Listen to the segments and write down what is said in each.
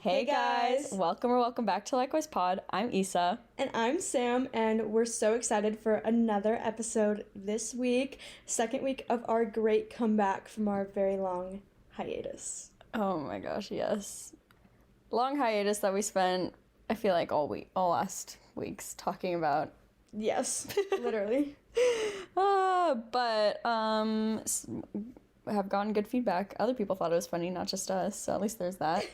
Hey guys! Welcome back to Likewise Pod. I'm Issa. And I'm Sam, and we're so excited for another episode this week, second week of our great comeback from our very long hiatus. Oh my gosh, yes. Long hiatus that we spent, I feel like all last weeks talking about. Yes, literally. But have gotten good feedback. Other people thought it was funny, not just us, so at least there's that.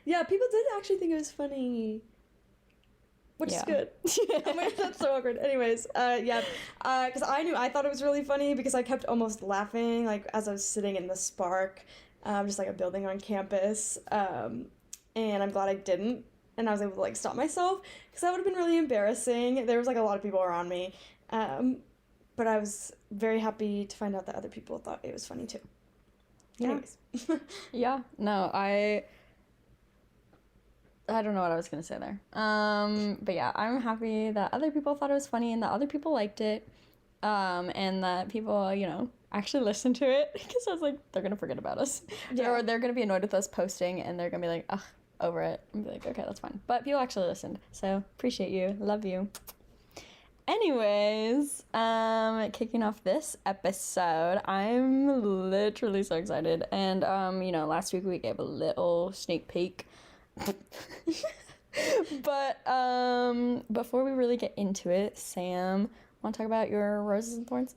Yeah, people did actually think it was funny. Which is good. Oh my god, that's so awkward. Anyways, because I thought it was really funny because I kept almost laughing, like, as I was sitting in the Spark, just like a building on campus, and I'm glad I didn't, and I was able to, like, stop myself, because that would have been really embarrassing. There was, like, a lot of people around me, but I was very happy to find out that other people thought it was funny, too. Yeah. Anyways. Yeah, no, I don't know what I was going to say there. But yeah, I'm happy that other people thought it was funny and that other people liked it. And that people, actually listened to it. Because I was like, they're going to forget about us. Yeah. Or they're going to be annoyed with us posting and they're going to be like, ugh, over it. And be like, okay, that's fine. But people actually listened. So appreciate you. Love you. Anyways, kicking off this episode, I'm literally so excited. And, last week we gave a little sneak peek. But before we really get into it, Sam, want to talk about your roses and thorns?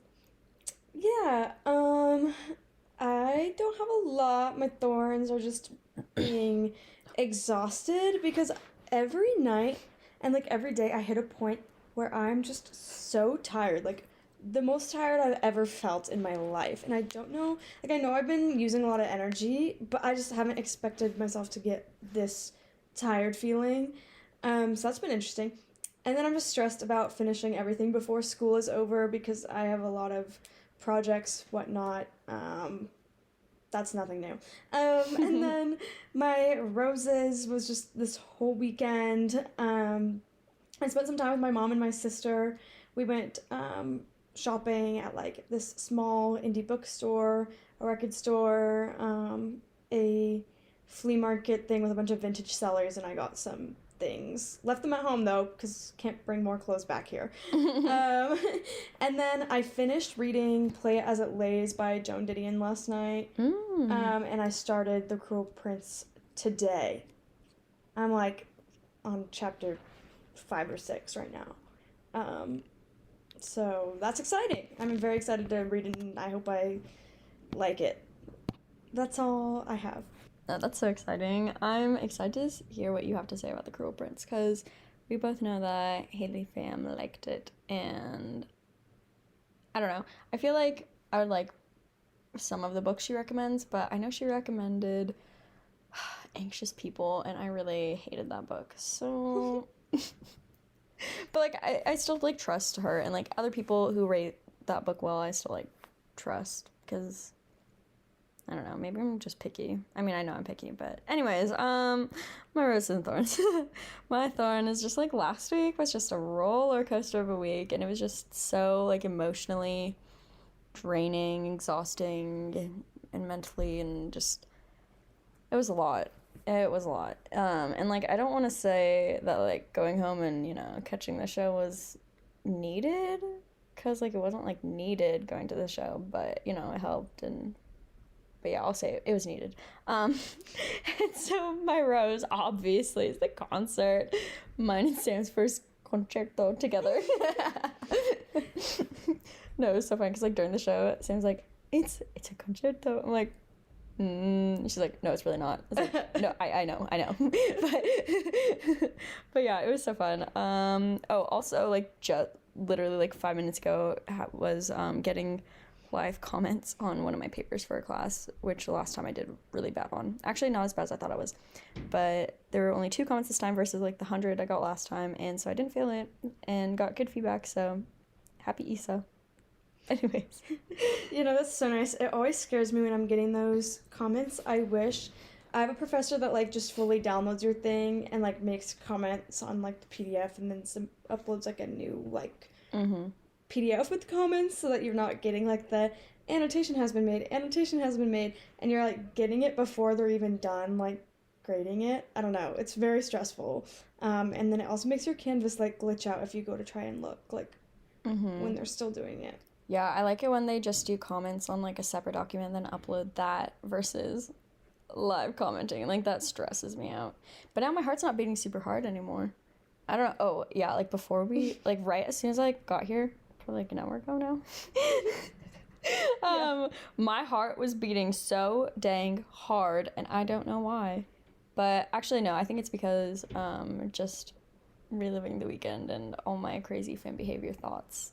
Yeah, I don't have a lot. My thorns are just being exhausted because every night and, like, every day I hit a point where I'm just so tired, like, the most tired I've ever felt in my life. And I don't know, like, I know I've been using a lot of energy, but I just haven't expected myself to get this tired feeling. So that's been interesting. And then I'm just stressed about finishing everything before school is over because I have a lot of projects, whatnot. That's nothing new. And then my roses was just this whole weekend. I spent some time with my mom and my sister. We went shopping at, like, this small indie bookstore, a record store, a flea market thing with a bunch of vintage sellers, and I got some things. Left them at home, though, because can't bring more clothes back here. And then I finished reading Play It As It Lays by Joan Didion last night. And I started The Cruel Prince today. I'm, like, on chapter 5 or 6 right now. So that's exciting. I'm very excited to read it, and I hope I like it. That's all I have. Oh, that's so exciting. I'm excited to hear what you have to say about The Cruel Prince, because we both know that Haley fam liked it, and I don't know. I feel like I would like some of the books she recommends, but I know she recommended Anxious People, and I really hated that book. So... But, like, I still, like, trust her, and, like, other people who rate that book well, I still, like, trust, because, I don't know, maybe I'm just picky. I mean, I know I'm picky, but anyways, my roses and thorns. My thorn is just, like, last week was just a roller coaster of a week, and it was just so, like, emotionally draining, exhausting, and mentally, and just, it was a lot. It was a lot. And, like, I don't want to say that, like, going home and, catching the show was needed, because, like, it wasn't, like, needed going to the show, but, it helped, but yeah, I'll say it was needed. And so my rose, obviously, is the concert. Mine and Sam's first concerto together. No, it was so fun, because, like, during the show, Sam's like, it's a concerto. I'm like, she's like, no, it's really not. I was like, no, I know. But yeah, it was so fun. Also, like, just literally, like, 5 minutes ago, was getting live comments on one of my papers for a class, which the last time I did really bad on. Actually, not as bad as I thought I was. But there were only 2 comments this time versus, like, the 100 I got last time, and so I didn't fail it, and got good feedback, so happy Issa. Anyways. That's so nice. It always scares me when I'm getting those comments. I wish I have a professor that, like, just fully downloads your thing and, like, makes comments on, like, the PDF and then uploads, like, a new, like, PDF with comments so that you're not getting, like, the annotation has been made, and you're, like, getting it before they're even done, like, grading it. I don't know. It's very stressful. And then it also makes your canvas like glitch out if you go to try and look like when they're still doing it. Yeah, I like it when they just do comments on like a separate document and then upload that versus live commenting. Like that stresses me out. But now my heart's not beating super hard anymore. I don't know. Oh, yeah, like before we like right as soon as I got here, probably like an hour ago now. My heart was beating so dang hard and I don't know why. But actually no, I think it's because just reliving the weekend and all my crazy fan behavior thoughts.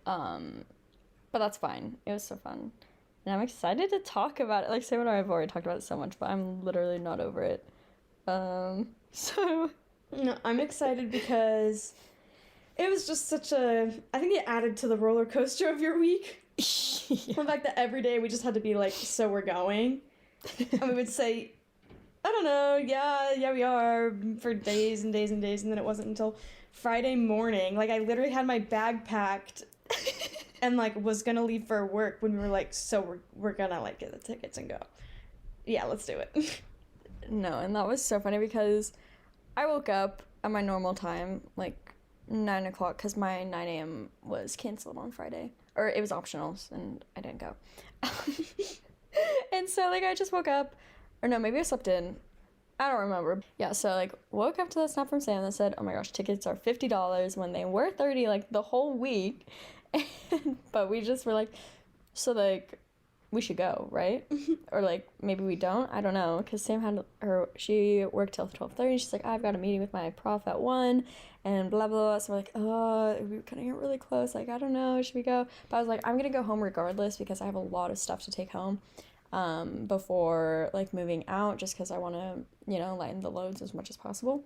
But that's fine. It was so fun. And I'm excited to talk about it. Like, say what I've already talked about it so much, but I'm literally not over it. So... No, I'm excited because it was just such a... I think it added to the roller coaster of your week. Yeah. The fact that every day we just had to be like, so we're going. And we would say, I don't know, yeah, we are, for days and days and days. And then it wasn't until Friday morning. Like, I literally had my bag packed and like was gonna leave for work when we were like, so we're gonna like get the tickets and go. Yeah, let's do it. No, and that was so funny because I woke up at my normal time, like 9 o'clock, because my 9 a.m. was canceled on Friday. Or it was optional, and I didn't go. And so, like, I just woke up. Or no, maybe I slept in. I don't remember. Yeah, so, like, woke up to the snap from Sam that said, oh my gosh, tickets are $50 when they were $30, like, the whole week. But we just were like, so, like, we should go, right? Or, like, maybe we don't. I don't know. Because Sam had she worked till 12:30. She's like, I've got a meeting with my prof at 1 and blah, blah, blah. So we're like, oh, we're kind of get really close. Like, I don't know. Should we go? But I was like, I'm going to go home regardless because I have a lot of stuff to take home before, like, moving out just because I want to, you know, lighten the loads as much as possible.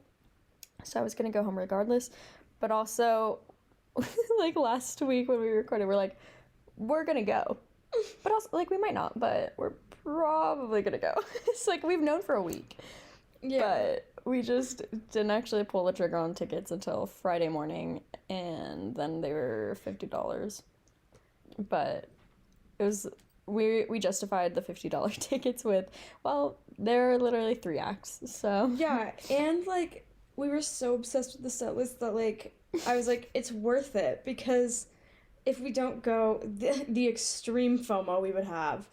So I was going to go home regardless. But also, like, last week when we recorded, we're like, we're going to go. But also, like, we might not, but we're probably gonna go. It's like, we've known for a week. Yeah. But we just didn't actually pull the trigger on tickets until Friday morning, and then they were $50. But it was, we justified the $50 tickets with, well, they're literally 3 acts, so. Yeah, and, like, we were so obsessed with the set list that, like, I was like, it's worth it, because... if we don't go, the extreme FOMO we would have,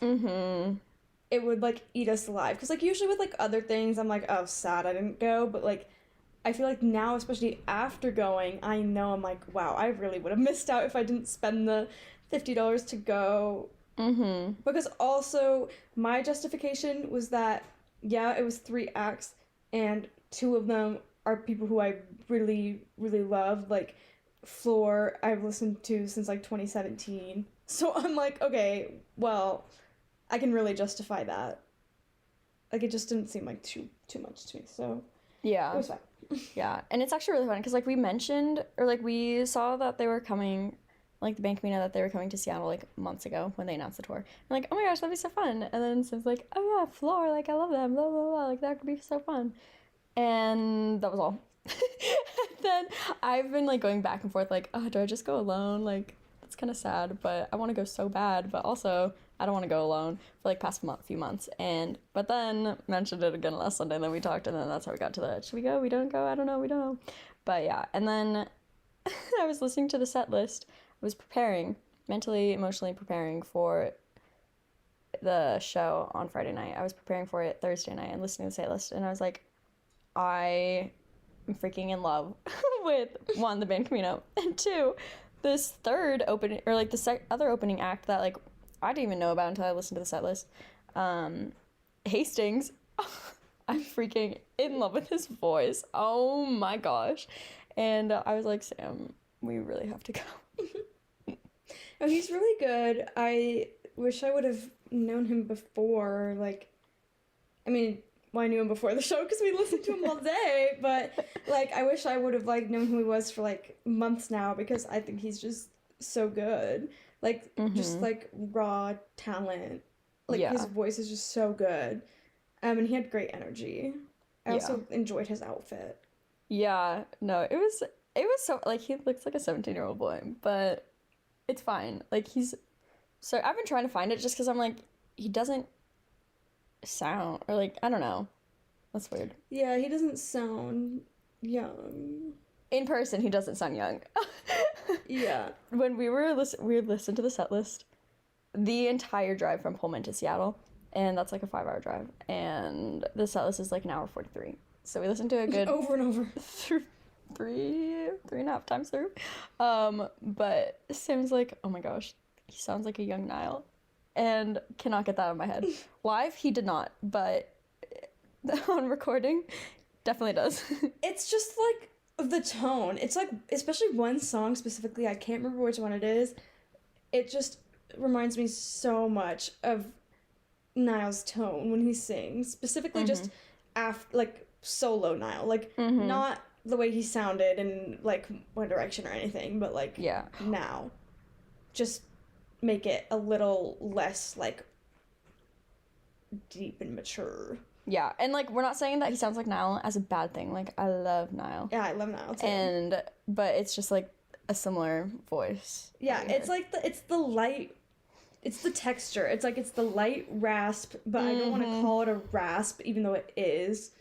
it would, like, eat us alive. Because, like, usually with, like, other things, I'm like, oh, sad I didn't go. But, like, I feel like now, especially after going, I know I'm like, wow, I really would have missed out if I didn't spend the $50 to go. Because also, my justification was that, yeah, it was 3 acts, and 2 of them are people who I really, really love, like... Floor I've listened to since like 2017, so I'm like, okay, well, I can really justify that. Like, it just didn't seem like too much to me, so yeah, it was fine. Yeah, and it's actually really fun because, like, we mentioned, or like we saw that they were coming, like the band community, that they were coming to Seattle like months ago when they announced the tour. And like, oh my gosh, that'd be so fun. And then Sim's like, oh yeah, Floor, like, I love them, blah blah blah, like that could be so fun. And that was all. Then I've been like going back and forth, like, oh, do I just go alone? Like, that's kind of sad, but I want to go so bad, but also I don't want to go alone for like past few months. But then mentioned it again last Sunday, and then we talked, and then that's how we got to the, should we go? We don't go? I don't know. We don't know. But yeah, and then I was listening to the set list. I was preparing, mentally, emotionally preparing for the show on Friday night. I was preparing for it Thursday night and listening to the set list, and I was like, I'm freaking in love with, 1, the band Camino, and 2, this third opening, or like the other opening act that like I didn't even know about until I listened to the set list. Hastings. I'm freaking in love with his voice. Oh my gosh. And I was like, Sam, we really have to go. Oh, he's really good. I wish I would have known him before. Like, I mean, well, I knew him before the show because we listened to him all day, but, like, I wish I would have, like, known who he was for, like, months now because I think he's just so good. Like, just, like, raw talent. Like, his voice is just so good. And he had great energy. I also enjoyed his outfit. Yeah, no, it was so, like, he looks like a 17-year-old boy, but it's fine. Like, so I've been trying to find it just because I'm like, he doesn't sound, or like, I don't know, That's weird. Yeah, he doesn't sound young. In person, he doesn't sound young. Yeah. When we listened to the set list the entire drive from Pullman to Seattle, and that's like a 5-hour drive, and the set list is like an hour 43. So we listened to a good over and over. three and a half times through. But Sam's like, oh my gosh, he sounds like a young Niall, and cannot get that out of my head. Live, he did not, but on recording, definitely does. It's just like the tone. It's like, especially one song specifically, I can't remember which one it is. It just reminds me so much of Niall's tone when he sings, specifically just like solo Niall, like not the way he sounded in like One Direction or anything, but like now, just make it a little less like deep and mature. Yeah, and like we're not saying that he sounds like Niall as a bad thing. Like I love Niall. Yeah, I love Niall too. But it's just like a similar voice. Yeah, it's like it's the light. It's the texture. It's like it's the light rasp, but I don't want to call it a rasp, even though it is.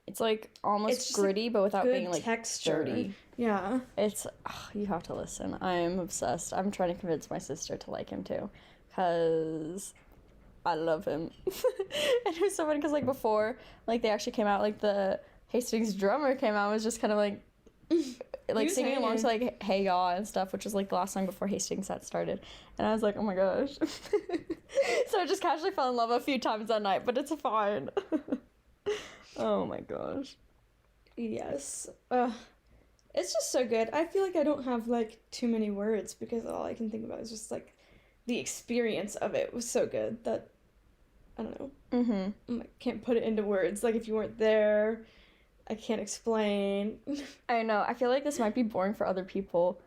It's like almost gritty, but without being like texture. dirty. Yeah. It's you have to listen. I'm obsessed. I'm trying to convince my sister to like him too, because I love him. And it was so funny because like before, like they actually came out, like the Hastings drummer came out and was just kind of like singing along to like Hey Y'all and stuff, which was like the last song before Hastings set started, and I was like, oh my gosh. So I just casually fell in love a few times that night, but it's fine. Oh my gosh. Yes. It's just so good. I feel like I don't have like too many words because all I can think about is just like the experience of it was so good that I don't know. I can't put it into words. Like if you weren't there, I can't explain. I know. I feel like this might be boring for other people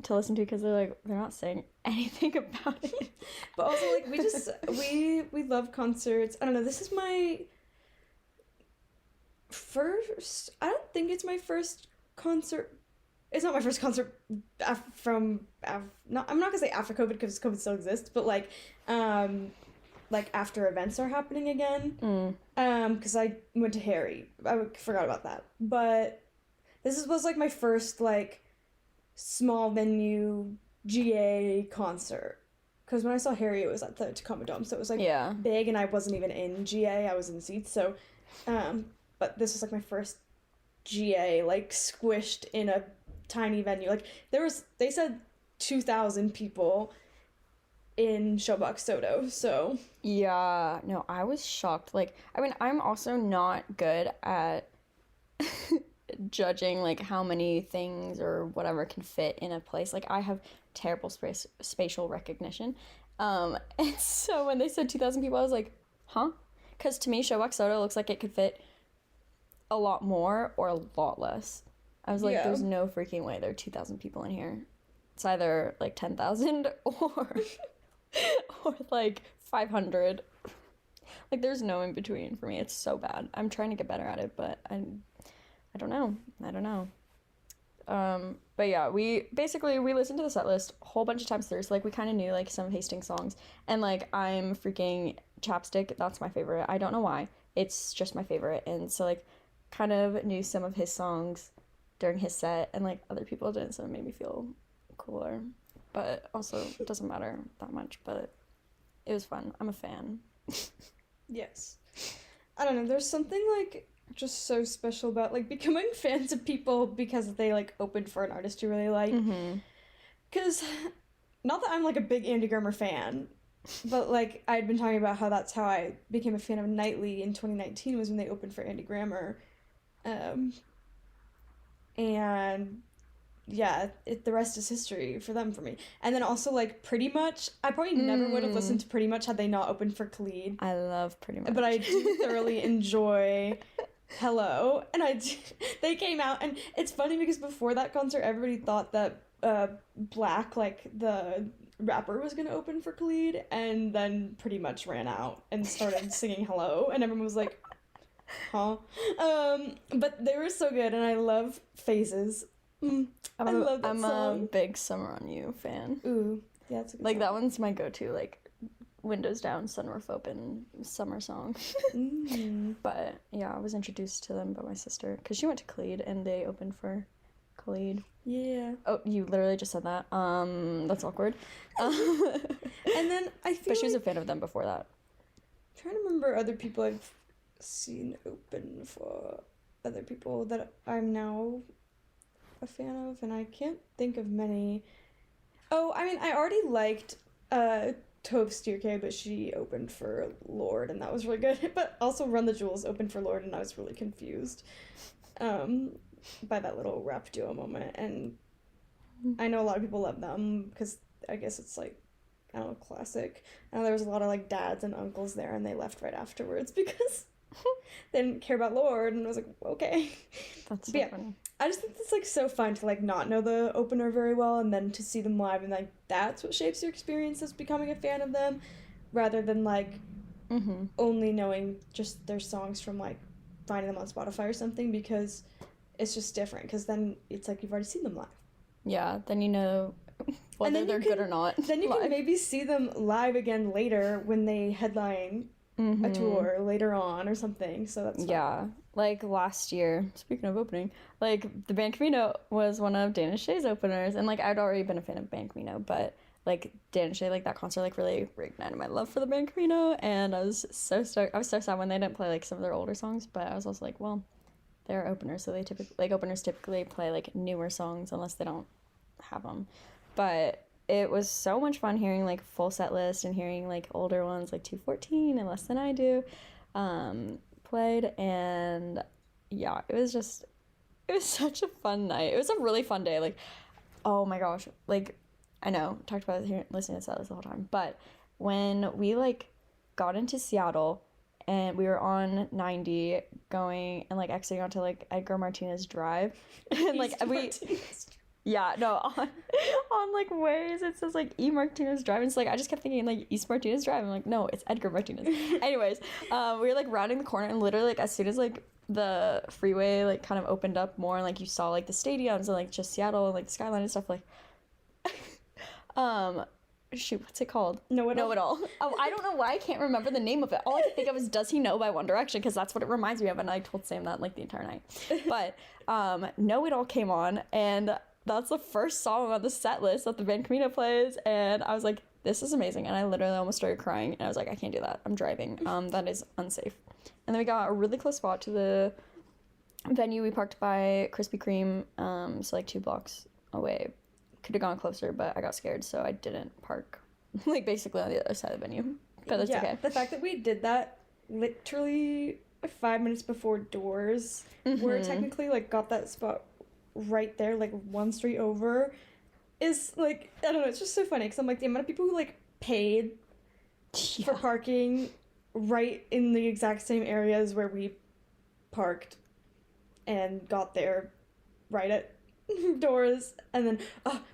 to listen to because they're not saying anything about it. But also like we love concerts. I don't know. This is my first. I don't think it's my first concert. It's not my first concert I'm not gonna say after COVID because COVID still exists, but like after events are happening again. Because I went to Harry. I forgot about that. But this was like my first like small venue GA concert. Because when I saw Harry, it was at the Tacoma Dome, so it was like big, and I wasn't even in GA. I was in seats. So, but this was like my first GA, like squished in a tiny venue. Like they said 2,000 people in Showbox Soto, so yeah, no, I was shocked. Like, I mean, I'm also not good at judging like how many things or whatever can fit in a place. Like, I have terrible spatial recognition, and so when they said 2,000 people, I was like, huh? Because to me, Showbox Soto looks like it could fit a lot more or a lot less. I was like, there's no freaking way there are 2,000 people in here. It's either like 10,000 or like 500. Like there's no in between for me. It's so bad. I'm trying to get better at it, but I don't know. But yeah, we listened to the set list a whole bunch of times through, so like we kind of knew like some of Hastings songs, and like I'm freaking Chapstick, that's my favorite. I don't know why, it's just my favorite. And so like kind of knew some of his songs during his set, and like other people didn't, so it made me feel cooler. But also it doesn't matter that much, but it was fun. I'm a fan. Yes. I don't know, there's something like just so special about like becoming fans of people because they like opened for an artist you really like. Because not that I'm like a big Andy Grammer fan, but like I'd been talking about how that's how I became a fan of Nightly in 2019 was when they opened for Andy Grammer. And yeah, the rest is history for them, for me. And then also like Pretty Much, I probably never would have listened to Pretty Much had they not opened for Khalid. I love Pretty Much, but I do thoroughly enjoy Hello. And they came out, and it's funny because before that concert everybody thought that Black, like the rapper, was gonna open for Khalid, and then Pretty Much ran out and started singing Hello, and everyone was like, huh? But they were so good, and I love Phases. I love that song. A big Summer on You fan. Ooh, yeah, that's a good like song. That one's my go-to like windows down, sunroof open, summer song. But yeah, I was introduced to them by my sister because she went to Khalid and they opened for Khalid. Yeah. Oh, you literally just said that. That's awkward. And then I feel But she was a fan of them before that. I'm trying to remember other people I've seen open for other people that I'm now a fan of, and I can't think of many. Oh, I mean, I already liked Taupe Stierke, but she opened for Lord, and that was really good. But also Run the Jewels opened for Lord, and I was really confused by that little rap duo moment. And I know a lot of people love them because I guess it's like, I don't know, classic. I know there was a lot of like dads and uncles there, and they left right afterwards because they didn't care about Lord, and I was like, okay. That's so funny. I just think it's like so fun to like not know the opener very well and then to see them live, and like that's what shapes your experience as becoming a fan of them, rather than like only knowing just their songs from like finding them on Spotify or something, because it's just different, because then it's like you've already seen them live. Yeah, then you know whether they're good or not. Then you can maybe see them live again later when they headline a tour later on or something, so that's fun. Yeah, like last year, speaking of opening, like the band Camino was one of Dan and Shay's openers, and like I'd already been a fan of band Camino, but like Dan and Shay, like that concert like really reignited my love for the band Camino, and I was so stoked. I was so sad when they didn't play like some of their older songs, but I was also like, well, they're openers, so they openers typically play like newer songs unless they don't have them. But it was so much fun hearing like full set list and hearing like older ones like 214 and Less Than I Do played, and yeah, it was such a fun night. It was a really fun day. Like, oh my gosh, like I know talked about it here listening to set list the whole time, but when we like got into Seattle and we were on 90 going and like exiting onto like Edgar Martinez Drive and like yeah, no, on like Waze it says like E Martinez Drive, and it's like I just kept thinking like East Martinez Drive. I'm like, no, it's Edgar Martinez. Anyways, we were like rounding the corner, and literally like as soon as like the freeway like kind of opened up more, and like you saw like the stadiums and like just Seattle and like the skyline and stuff, like shoot, what's it called? Know It All. Oh, I don't know why I can't remember the name of it. All I can think of is Does He Know by One Direction, because that's what it reminds me of, and I told Sam that like the entire night. But Know It All came on, and that's the first song on the set list that the band Camino plays, and I was like, this is amazing, and I literally almost started crying, and I was like, I can't do that, I'm driving, that is unsafe. And then we got a really close spot to the venue. We parked by Krispy Kreme, so like 2 blocks away. Could have gone closer, but I got scared, so I didn't park like basically on the other side of the venue, but that's okay. The fact that we did that literally 5 minutes before doors, where technically like got that spot right there, like 1 street over, is like, I don't know, it's just so funny because I'm like, the amount of people who like paid for parking right in the exact same areas where we parked and got there right at doors, and then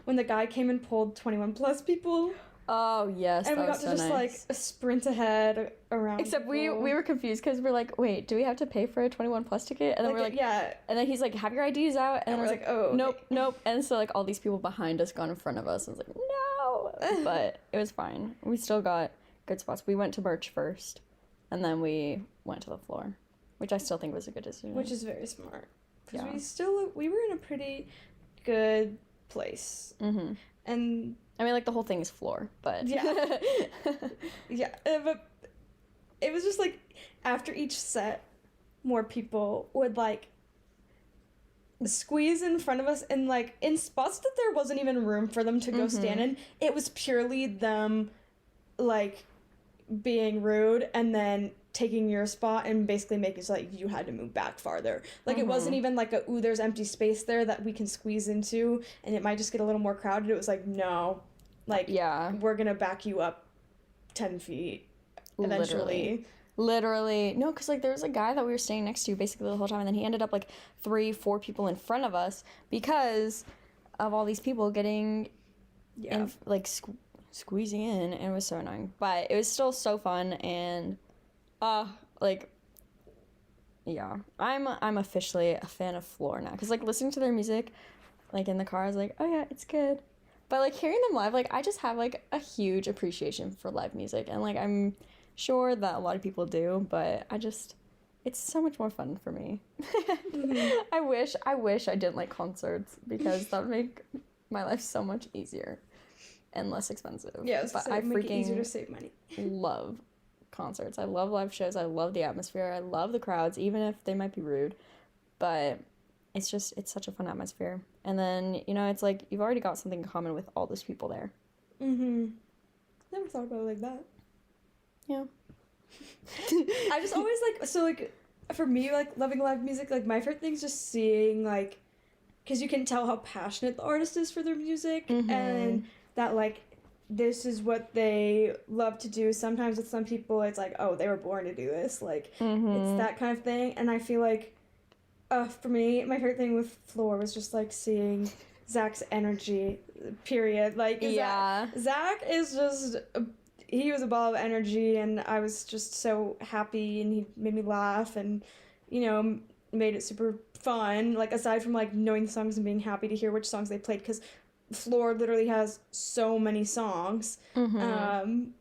when the guy came and pulled 21 plus people. Oh yes, and that we got was to so just nice. like sprint ahead around. Except people. we were confused because we're like, wait, do we have to pay for a 21 plus ticket? And then we're like, yeah. And then he's like, have your IDs out, and I was like, oh, nope. And so like all these people behind us got in front of us. I was like, no, but it was fine. We still got good spots. We went to merch first, and then we went to the floor, which I still think was a good decision. Which is very smart. Because we were in a pretty good place. And I mean, like, the whole thing is floor, but... Yeah. Yeah, but it was just, like, after each set, more people would, like, squeeze in front of us, and, like, in spots that there wasn't even room for them to go stand in. It was purely them, like, being rude, and then taking your spot and basically making it so like you had to move back farther. Like it wasn't even like there's empty space there that we can squeeze into and it might just get a little more crowded. It was like, no, like, yeah, we're gonna back you up 10 feet eventually. Literally. No, because like there was a guy that we were staying next to basically the whole time, and then he ended up like 3-4 people in front of us because of all these people getting squeezing in, and it was so annoying, but it was still so fun. And like, yeah, I'm officially a fan of Floor now, because like listening to their music like in the car, I was like, oh yeah, it's good, But, like, hearing them live, like, I just have, like, a huge appreciation for live music. And, like, I'm sure that a lot of people do, but it's so much more fun for me. Mm-hmm. I wish I didn't like concerts because that would make my life so much easier and less expensive. Yeah, but I make it easier to save money. love concerts. I love live shows. I love the atmosphere. I love the crowds, even if they might be rude. But it's such a fun atmosphere. And then, you know, it's like you've already got something in common with all those people there. Mm-hmm. Never thought about it like that. Yeah. I just always like, for me, like, loving live music, like, my favorite thing is just seeing, like, because you can tell how passionate the artist is for their music, and that, like, this is what they love to do. Sometimes with some people, it's like, oh, they were born to do this. Like, it's that kind of thing. And I feel like, for me, my favorite thing with Floor was just, like, seeing Zach's energy, period. Like, Zach is just... he was a ball of energy, and I was just so happy, and he made me laugh, and, you know, made it super fun, like, aside from, like, knowing the songs and being happy to hear which songs they played, because Floor literally has so many songs, and,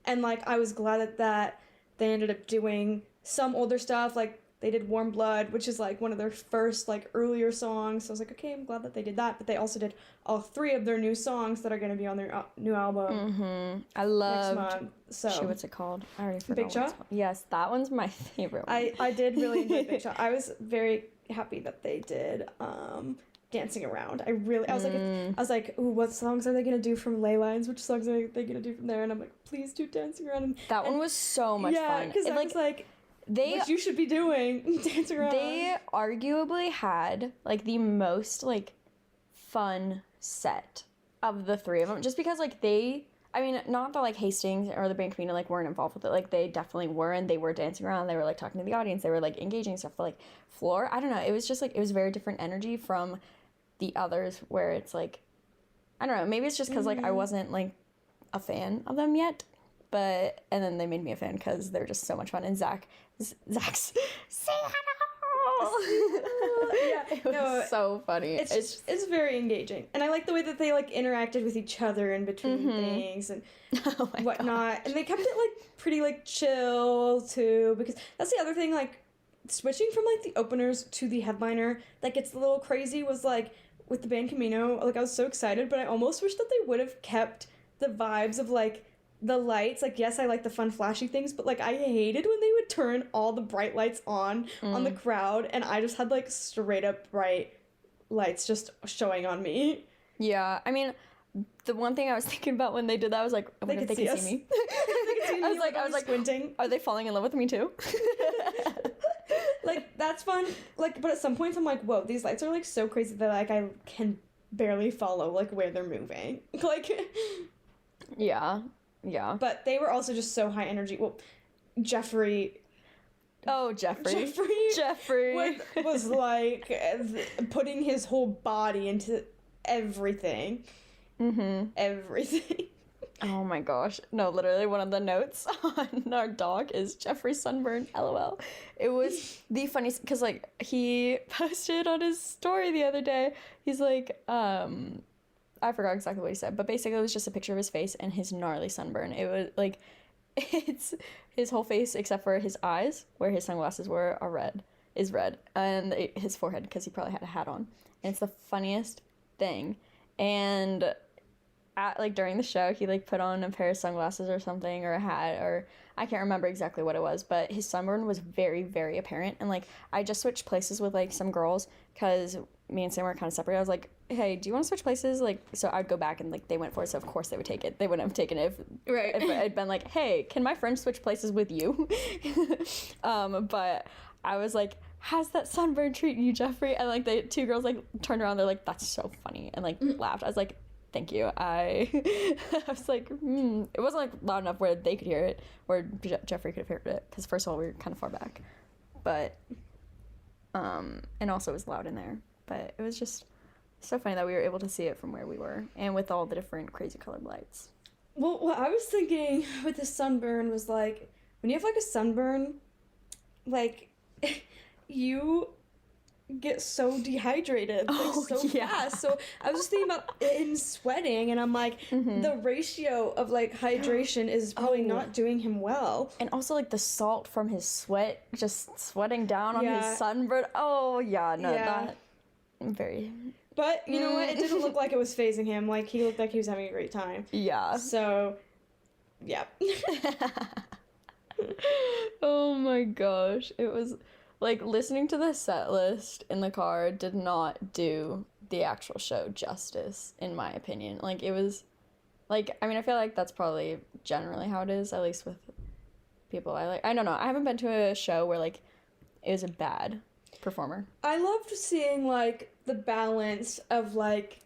like, I was glad that they ended up doing some older stuff, like, they did Warm Blood, which is, like, one of their first, like, earlier songs. So I was like, okay, I'm glad that they did that. But they also did all 3 of their new songs that are going to be on their new album I love next month. So, shoot, what's it called? I already forgot. Big Shot? Yes, that one's my favorite one. I did really enjoy Big Shot. I was very happy that they did Dancing Around. I was like, ooh, what songs are they going to do from Ley Lines? Which songs are they going to do from there? And I'm like, please do Dancing Around. That one was so much fun. Yeah, because I was like... what you should be doing, dancing around. They arguably had, like, the most, like, fun set of the 3 of them. Just because, like, I mean, not that, like, Hastings or the band Camino, like, weren't involved with it. Like, they definitely were, and they were dancing around. They were, like, talking to the audience. They were, like, engaging stuff. But, like, Floor, I don't know. It was just, like, it was very different energy from the others where it's, like, I don't know. Maybe it's just because, like, I wasn't, like, a fan of them yet. And then they made me a fan because they're just so much fun. And Zach's say hello. Yeah, it was so funny. It's very engaging, and I like the way that they, like, interacted with each other in between things and whatnot. And they kept it, like, pretty, like, chill too, because that's the other thing. Like, switching from, like, the openers to the headliner that gets a little crazy was, like, with the band Camino. Like, I was so excited, but I almost wish that they would have kept the vibes of, like, the lights. Like, yes, I like the fun flashy things, but, like, I hated when they would turn all the bright lights on the crowd, and I just had, like, straight up bright lights just showing on me. Yeah, I mean, the one thing I was thinking about when they did that, I was like, I wonder if they can see me. I was like squinting. Are they falling in love with me too? Like, that's fun. Like, but at some points I'm like, whoa, these lights are, like, so crazy that, like, I can barely follow, like, where they're moving. Like, yeah. But they were also just so high energy. Well, Jeffrey Jeffrey was like putting his whole body into everything. Everything. Oh my gosh. No, literally one of the notes on our doc is Jeffrey sunburn, LOL. It was the funniest, because, like, he posted on his story the other day, he's like, I forgot exactly what he said, but basically it was just a picture of his face and his gnarly sunburn. It was, like, it's his whole face except for his eyes, where his sunglasses were, is red, and his forehead, because he probably had a hat on. And it's the funniest thing. And during the show, he, like, put on a pair of sunglasses or something, or a hat, or I can't remember exactly what it was, but his sunburn was very, very apparent. And, like, I just switched places with, like, some girls, because me and Sam were kind of separated. I was like, hey, do you want to switch places? Like, so I'd go back, and, like, they went for it, so of course they would take it. They wouldn't have taken it if I'd been like, hey, can my friend switch places with you? But I was like, how's that sunburn treating you, Jeffrey? And, like, the 2 girls, like, turned around, they're like, that's so funny, and, like, laughed. I was like, thank you. I was like, it wasn't, like, loud enough where they could hear it, where Jeffrey could have heard it, because first of all, we were kind of far back, but and also it was loud in there. But it was just so funny that we were able to see it from where we were, and with all the different crazy colored lights. Well, what I was thinking with the sunburn was, like, when you have, like, a sunburn, like, you get so dehydrated Yeah. fast. So I was just thinking about him sweating, and I'm like, the ratio of like hydration is probably not doing him well. And also like the salt from his sweat just sweating down on Yeah. his sunburn. Oh yeah, no, Yeah. that very But you know what? It didn't look like it was phasing him. Like, he looked like he was having a great time. yeah. So, yeah. Oh my gosh. It was like listening to the set list in the car did not do the actual show justice, in my opinion. Like, it was like, I mean, I feel like that's probably generally how it is, at least with people I like. I don't know. I haven't been to a show where like it was a bad performer. I loved seeing, like, the balance of, like,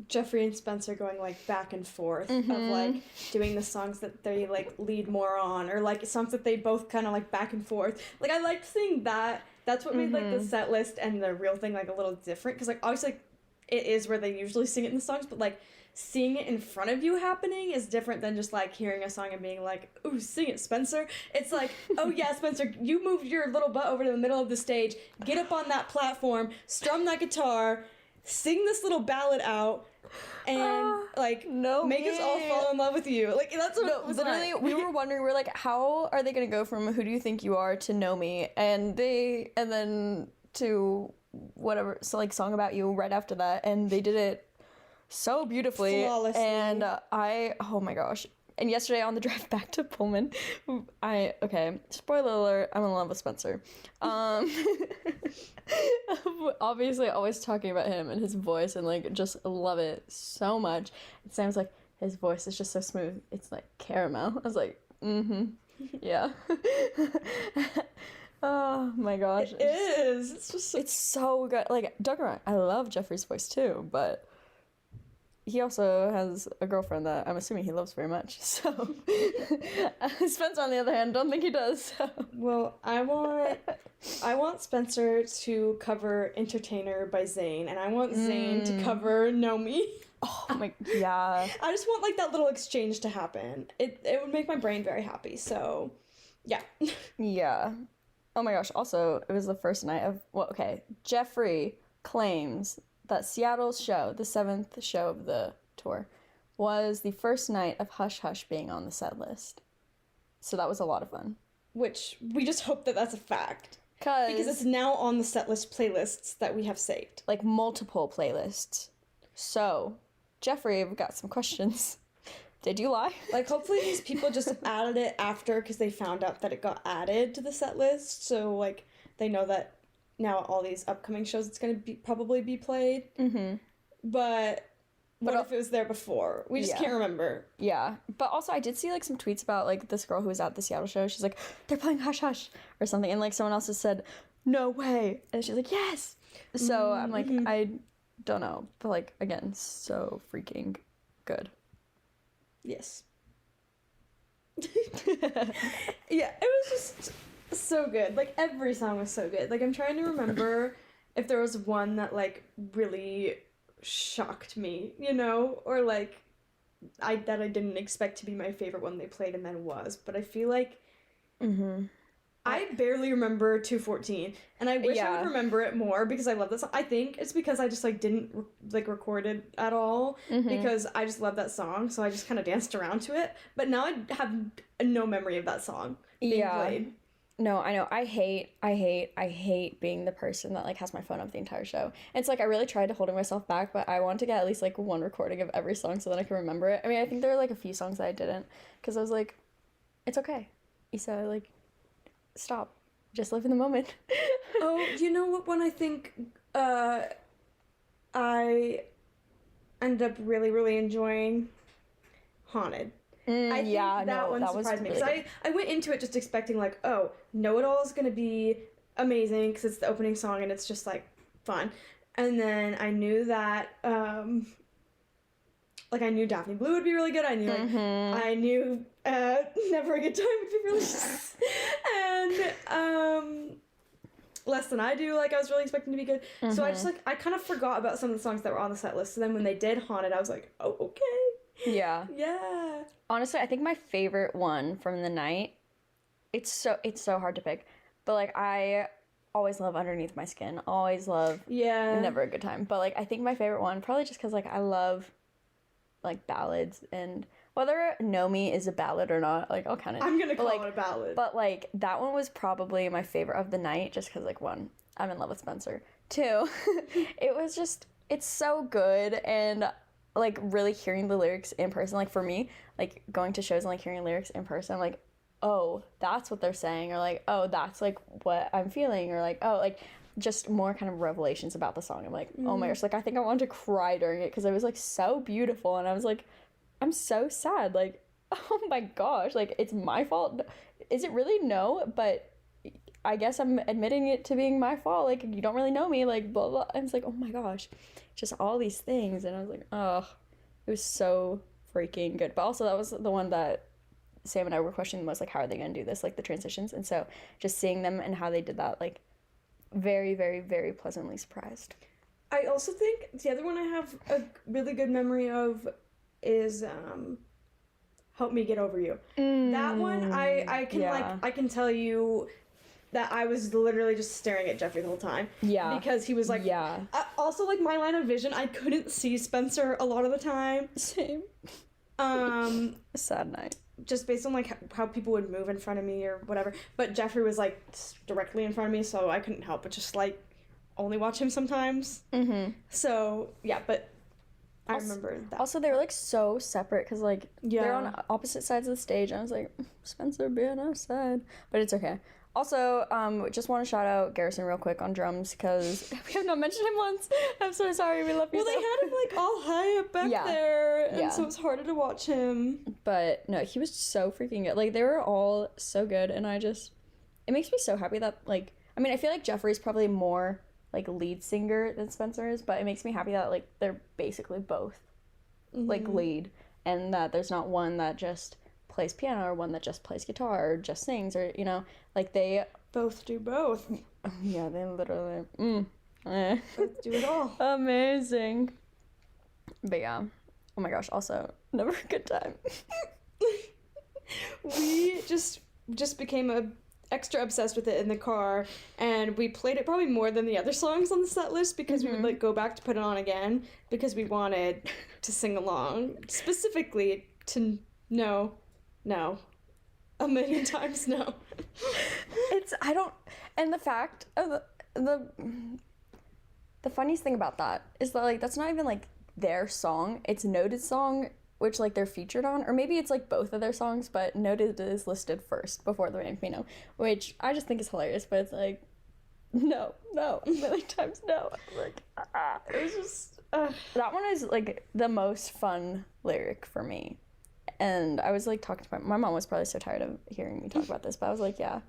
Jeffrey and Spencer going, like, back and forth of, like, doing the songs that they, like, lead more on, or, like, songs that they both kind of, like, back and forth. Like, I liked seeing that. That's what made, like, the set list and the real thing, like, a little different, because, like, obviously, like, it is where they usually sing it in the songs, but, like, seeing it in front of you happening is different than just, like, hearing a song and being like, ooh, sing it, Spencer. It's like, oh, yeah, Spencer, you moved your little butt over to the middle of the stage, get up on that platform, strum that guitar, sing this little ballad out, and, like, make us all fall in love with you. Like, that's what it was literally, like. we were wondering, we're like, how are they going to go from Who Do You Think You Are to Know Me? And then to whatever, so, like, Song About You right after that. And they did it so beautifully. Flawlessly. And oh my gosh. And yesterday on the drive back to Pullman, okay, spoiler alert, I'm in love with Spencer. Obviously always talking about him and his voice, and like just love it so much. It sounds like his voice is just so smooth. It's like caramel. I was like, yeah. Oh my gosh. It is. It's just It's so good. Like, don't get me wrong, I love Jeffrey's voice too, but he also has a girlfriend that I'm assuming he loves very much. So Spencer, on the other hand, don't think he does. So. Well, I want Spencer to cover "Entertainer" by Zayn, and I want Zayn to cover "Know Me." Oh my, yeah. I just want, like, that little exchange to happen. It would make my brain very happy. So, yeah. Yeah. Oh my gosh. Also, it was the first night of, well, okay, Jeffrey claims that Seattle's show, the 7th show of the tour, was the first night of Hush Hush being on the set list. So that was a lot of fun. Which we just hope that that's a fact. Because it's now on the set list playlists that we have saved. Like, multiple playlists. So, Jeffrey, we've got some questions. Did you lie? Like, hopefully these people just added it after because they found out that it got added to the set list. So, like, they know that now all these upcoming shows it's going to probably be played. But what if it was there before? We just can't remember. Yeah. But also, I did see, like, some tweets about, like, this girl who was at the Seattle show. She's like, they're playing Hush Hush or something. And, like, someone else has said, no way. And she's like, yes. So I'm like, I don't know. But, like, again, so freaking good. Yes. Yeah, it was just so good. Like, every song was so good. Like, I'm trying to remember if there was one that, like, really shocked me, you know? Or, like, that I didn't expect to be my favorite one they played and then was. But I feel like I barely remember 214, and I wish I would remember it more because I love that song. I think it's because I just, like, didn't, like, record it at all because I just love that song, so I just kind of danced around to it. But now I have no memory of that song being played. No, I know. I hate being the person that, like, has my phone up the entire show. And it's like, I really tried to hold myself back, but I want to get at least, like, one recording of every song so that I can remember it. I mean, I think there were, like, a few songs that I didn't, because I was like, it's okay. Issa, like, stop. Just live in the moment. Oh, you know what one I think I ended up really, really enjoying? Haunted. I think that one surprised me. Because I went into it just expecting, like, oh, Know It All is going to be amazing because it's the opening song and it's just, like, fun. And then I knew that, like, I knew Daphne Blue would be really good. I knew, like, I knew Never a Good Time would be really good. And, Less Than I Do, like, I was really expecting to be good. So I just, like, I kind of forgot about some of the songs that were on the set list. So then when they did Haunted, I was like, oh, okay. Yeah. Yeah. Honestly, I think my favorite one from the night, it's so hard to pick, but, like, I always love Underneath My Skin. Always love Yeah. Never a Good Time. But like I think my favorite one, probably just because like I love like ballads, and whether Know Me is a ballad or not, like I'll count it. I'm gonna call like, it a ballad. But like that one was probably my favorite of the night, just because like one, I'm in love with Spencer. Two, it was just, it's so good, and like really hearing the lyrics in person, like for me, like going to shows and like hearing lyrics in person, I'm like, oh, that's what they're saying, or like, oh, that's like what I'm feeling, or like, oh, like just more kind of revelations about the song. I'm like, oh my gosh, like I think I wanted to cry during it because it was like so beautiful, and I was like, I'm so sad, like, oh my gosh, like it's my fault. Is it really? No, but I guess I'm admitting it to being my fault. Like, you don't really know me, like blah blah. I was like, oh my gosh, just all these things, and I was like, oh, it was so freaking good. But also that was the one that Sam and I were questioning the most, like how are they gonna do this, like the transitions, and so just seeing them and how they did that, like very, very, very pleasantly surprised. I also think the other one I have a really good memory of is Help Me Get Over You. That one I can I can tell you that I was literally just staring at Jeffrey the whole time. Yeah. Because he was like, yeah. Also, like, my line of vision, I couldn't see Spencer a lot of the time. Same. A sad night. Just based on like how people would move in front of me or whatever. But Jeffrey was like directly in front of me, so I couldn't help but just like only watch him sometimes. So yeah, but I remember that. Also, they were like so separate because like they're on opposite sides of the stage. And I was like, Spencer being outside, but it's okay. Also, just want to shout out Garrison real quick on drums because we have not mentioned him once. I'm so sorry. We love you. Well, they had him like all high up back there, and so it was harder to watch him. But no, he was so freaking good. Like they were all so good, and it makes me so happy that like, I mean, I feel like Jeffrey's probably more like lead singer than Spencer is, but it makes me happy that like they're basically both like lead, and that there's not one that just plays piano or one that just plays guitar or just sings, or you know, like they both do both. Yeah, they literally both do it all. Amazing. But yeah, oh my gosh, also Never a Good Time. We just became extra obsessed with it in the car, and we played it probably more than the other songs on the set list because we would like go back to put it on again because we wanted to sing along, specifically to no a million times no. And the fact of the funniest thing about that is that like that's not even like their song, it's Noted song, which like they're featured on, or maybe it's like both of their songs, but Noted is listed first before the Make Me Know, which I just think is hilarious. But it's like no a million times no. Like it was just that one is like the most fun lyric for me. And I was like talking to my mom was probably so tired of hearing me talk about this, but I was like, yeah,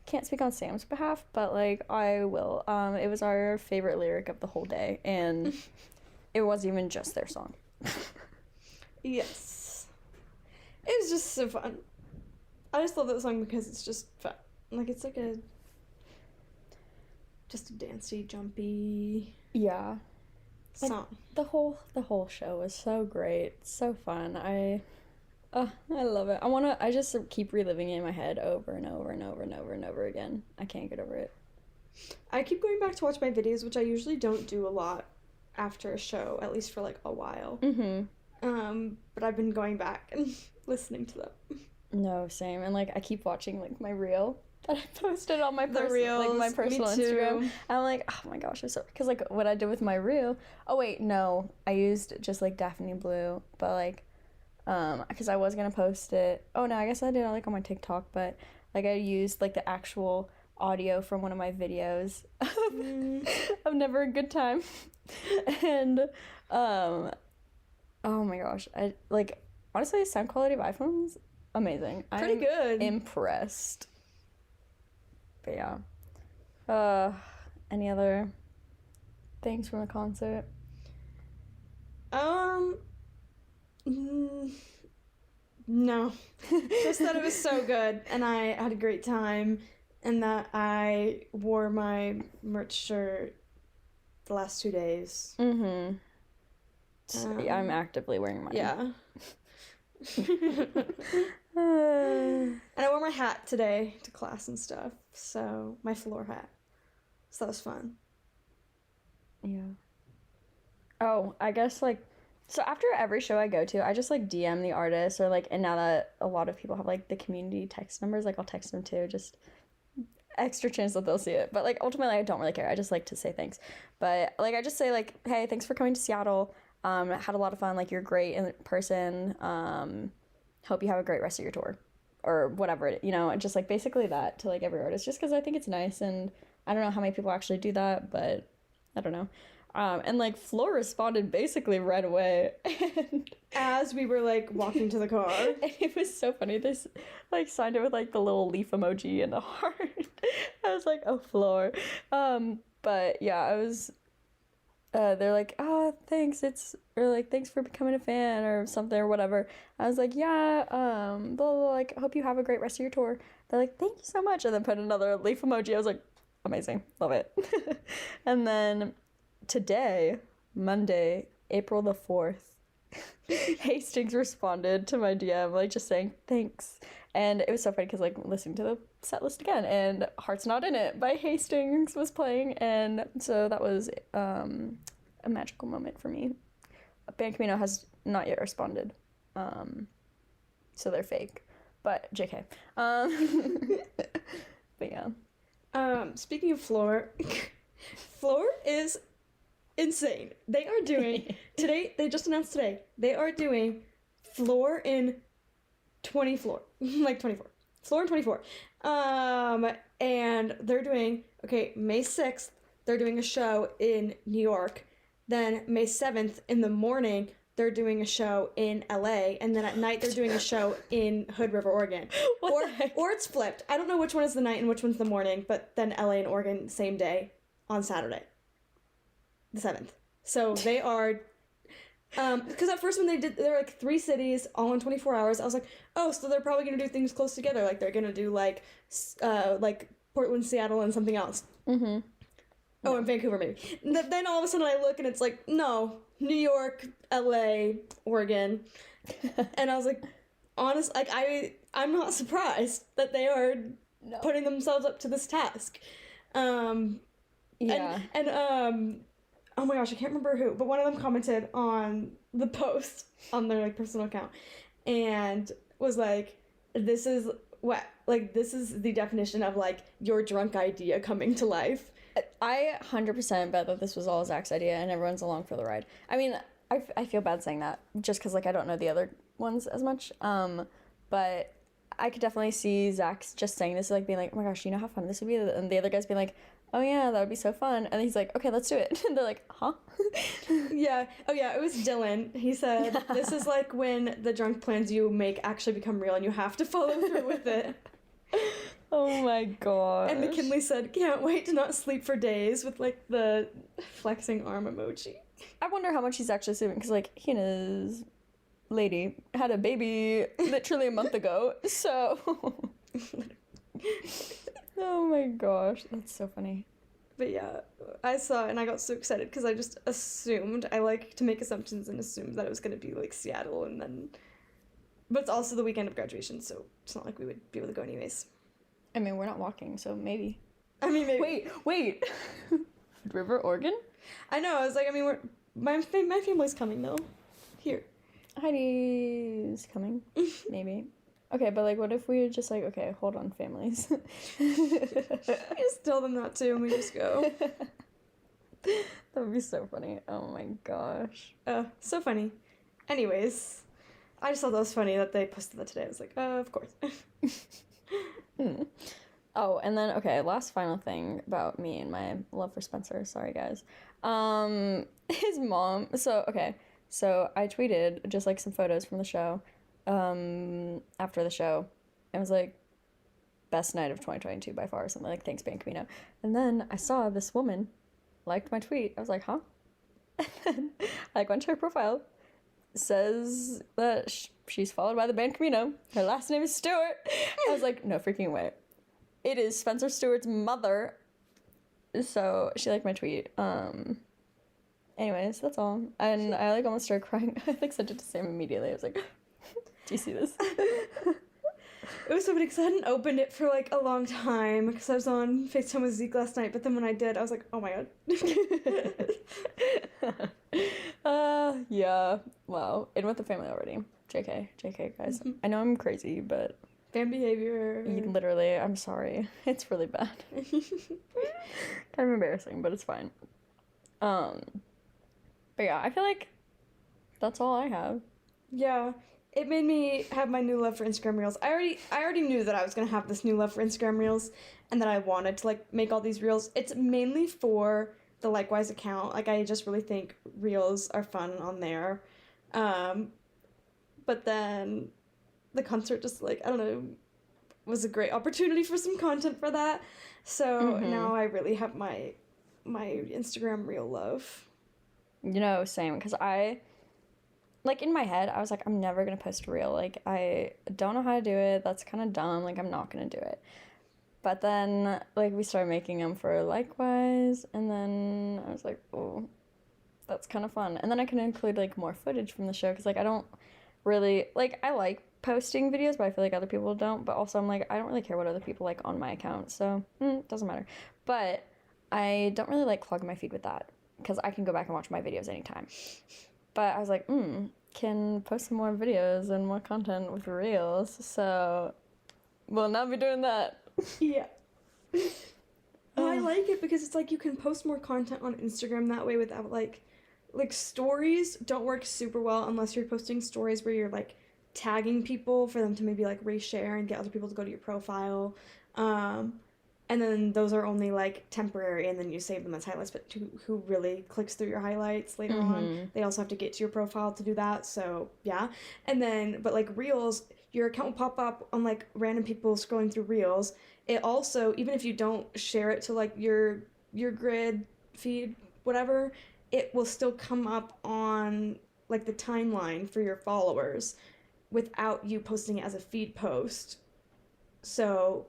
can't speak on Sam's behalf, but like I will. It was our favorite lyric of the whole day, and it wasn't even just their song. Yes, it was just so fun. I just love that song because it's just fun. Like it's like just a dancey, jumpy song. Like, the whole show was so great, so fun. I love it. I just keep reliving it in my head over and over and over and over and over again. I can't get over it. I keep going back to watch my videos, which I usually don't do a lot after a show, at least for like a while. But I've been going back and listening to them. No, same. And like I keep watching like my reel that I posted on my my personal me too. Instagram. And I'm like, oh my gosh, because like what I did with my reel. Oh wait, no, I used just like Daphne Blue, but like because I was gonna post it. Oh no, I guess I did like on my TikTok, but like I used like the actual audio from one of my videos of Never a Good Time. And oh my gosh, I like honestly the sound quality of iPhones amazing. Pretty good. Impressed. But yeah. Any other things from the concert? No. Just that it was so good, and I had a great time, and that I wore my merch shirt the last 2 days. Yeah, I'm actively wearing mine. Yeah. And I wore my hat today to class and stuff, so my floor hat. So that was fun. Yeah. Oh, I guess like so after every show I go to, I just like DM the artist or like and now that a lot of people have like the community text numbers, like I'll text them too, just extra chance that they'll see it. But like ultimately I don't really care. I just like to say thanks. But like I just say like, hey, thanks for coming to Seattle. Had a lot of fun, like you're great in person. Hope you have a great rest of your tour. Or whatever, just like basically that to like every artist, just because I think it's nice and I don't know how many people actually do that, but I don't know. And like Floor responded basically right away. And As we were like walking to the car. and it was so funny. This like signed it with like the little leaf emoji and the heart. I was like, oh, Floor. But yeah, I was they're like, oh, thanks, or like, thanks for becoming a fan or something or whatever. I was like, yeah, blah, blah, blah, like, hope you have a great rest of your tour. They're like, thank you so much. And then put another leaf emoji. I was like, amazing, love it. And then today, Monday, April the 4th, Hastings responded to my DM, like, just saying thanks. And it was so funny because, like, listening to the set list again, and Heart's Not In It by Hastings was playing, and so that was a magical moment for me. Band Camino has not yet responded, so they're fake, but JK. But yeah. Speaking of Floor, Floor is insane. They are doing today. They just announced today they are doing Floor in 24 Floor in 24. And they're doing May 6th. They're doing a show in New York. Then May 7th in the morning, they're doing a show in LA, and then at night they're doing a show in Hood River, Oregon. Or it's flipped. I don't know which one is the night and which one's the morning, but then LA and Oregon same day on Saturday, the 7th. So they are, because at first when they're like 3 cities all in 24 hours, I was like, oh, so they're probably gonna do things close together, like they're gonna do like Portland, Seattle, and something else. Mm-hmm. Oh, and Vancouver maybe. Then all of a sudden I look and it's like, no, New York, LA, Oregon. And I was like, honest, like I'm not surprised that they are putting themselves up to this task. Yeah. And oh my gosh, I can't remember who, but one of them commented on the post on their like personal account and was like, this is the definition of like your drunk idea coming to life. I 100% bet that this was all Zach's idea and everyone's along for the ride. I mean, I feel bad saying that just because like I don't know the other ones as much. But I could definitely see Zach's just saying this, like being like, oh my gosh, you know how fun this would be? And the other guys being like, oh yeah, that would be so fun. And he's like, okay, let's do it. And they're like, huh? Yeah. Oh yeah, it was Dylan. He said, this is like when the drunk plans you make actually become real and you have to follow through with it. Oh my god. And McKinley said, can't wait to not sleep for days with like the flexing arm emoji. I wonder how much he's actually sleeping because like he and his lady had a baby literally a month ago. So oh my gosh, that's so funny. But yeah, I saw it and I got so excited because I just assumed, I like to make assumptions and assumed that it was going to be like Seattle and then, but it's also the weekend of graduation, so it's not like we would be able to go anyways. I mean, we're not walking, so maybe. I mean, maybe. Wait. River, Oregon? I know, I was like, I mean, my family's coming though. Here. Heidi's coming. Maybe. Okay, but like, what if we just like, okay, hold on, families. Just tell them that too and we just go. That would be so funny. Oh my gosh. So funny. Anyways, I just thought that was funny that they posted that today. I was like, of course. Oh, and then, okay, last final thing about me and my love for Spencer. Sorry, guys. His mom, so I tweeted just, like, some photos from the show, after the show. It was, like, best night of 2022 by far, or something like, thanks, Band Camino. And then I saw this woman liked my tweet. I was like, huh? And then I, like, went to her profile, says that she's followed by the Band Camino. Her last name is Stewart. I was like, no freaking way. It is Spencer Stewart's mother. So she liked my tweet. Anyways, that's all. And I like almost started crying. I like sent it to Sam immediately. I was like, do you see this? It was so funny because I hadn't opened it for like a long time because I was on FaceTime with Zeke last night, but then when I did, I was like, oh my god. Yeah. Wow. In with the family already. JK, guys. I know I'm crazy, but Fan behavior. literally, I'm sorry. It's really bad. Kind of embarrassing, but it's fine. But yeah, I feel like that's all I have. Yeah, it made me have my new love for Instagram Reels. I already knew that I was gonna have this new love for Instagram Reels, and that I wanted to like make all these reels. It's mainly for the Likewise account. Like I just really think reels are fun on there. But then the concert just like I don't know was a great opportunity for some content for that. So now I really have my Instagram reel love. You know, same, because like, in my head, I was like, I'm never gonna post a reel. Like, I don't know how to do it. That's kind of dumb. Like, I'm not gonna do it. But then, like, we started making them for Likewise, and then I was like, oh, that's kind of fun. And then I can include, like, more footage from the show, because, like, I don't really, like, I like posting videos, but I feel like other people don't. But also, I'm like, I don't really care what other people like on my account, so it doesn't matter. But I don't really like clog my feed with that, because I can go back and watch my videos anytime. But I was like, can post some more videos and more content with reels, so we'll not be doing that. Yeah. I like it because it's like you can post more content on Instagram that way without like stories don't work super well unless you're posting stories where you're like tagging people for them to maybe like reshare and get other people to go to your profile. And then those are only like temporary, and then you save them as highlights. But who really clicks through your highlights later on, they also have to get to your profile to do that. So yeah, and then but like reels, your account will pop up on like random people scrolling through reels. It also, even if you don't share it to like your grid feed, whatever, it will still come up on like the timeline for your followers without you posting it as a feed post. So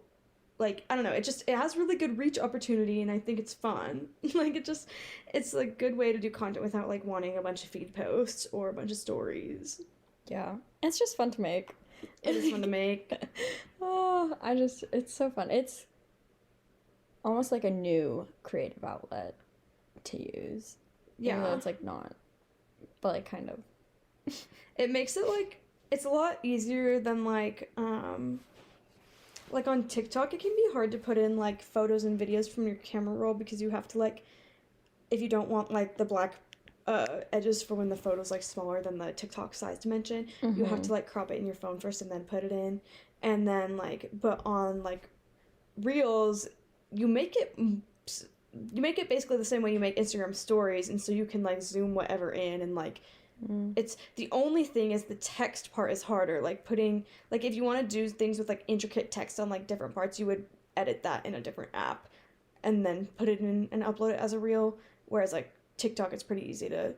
like I don't know, it has really good reach opportunity, and I think it's fun. Like it's a good way to do content without like wanting a bunch of feed posts or a bunch of stories. Yeah, it's just fun to make. It is fun to make. Oh, it's so fun. It's almost like a new creative outlet to use. Yeah, even though it's like not, but like kind of. It makes it like it's a lot easier than like on TikTok, it can be hard to put in like photos and videos from your camera roll because you have to like, if you don't want like the black edges for when the photo's like smaller than the TikTok size dimension, you have to like crop it in your phone first and then put it in. And then like, but on like Reels, you make it basically the same way you make Instagram stories, and so you can like zoom whatever in and like it's the only thing is the text part is harder. Like putting like if you want to do things with like intricate text on like different parts, you would edit that in a different app and then put it in and upload it as a reel. Whereas like TikTok, it's pretty easy to,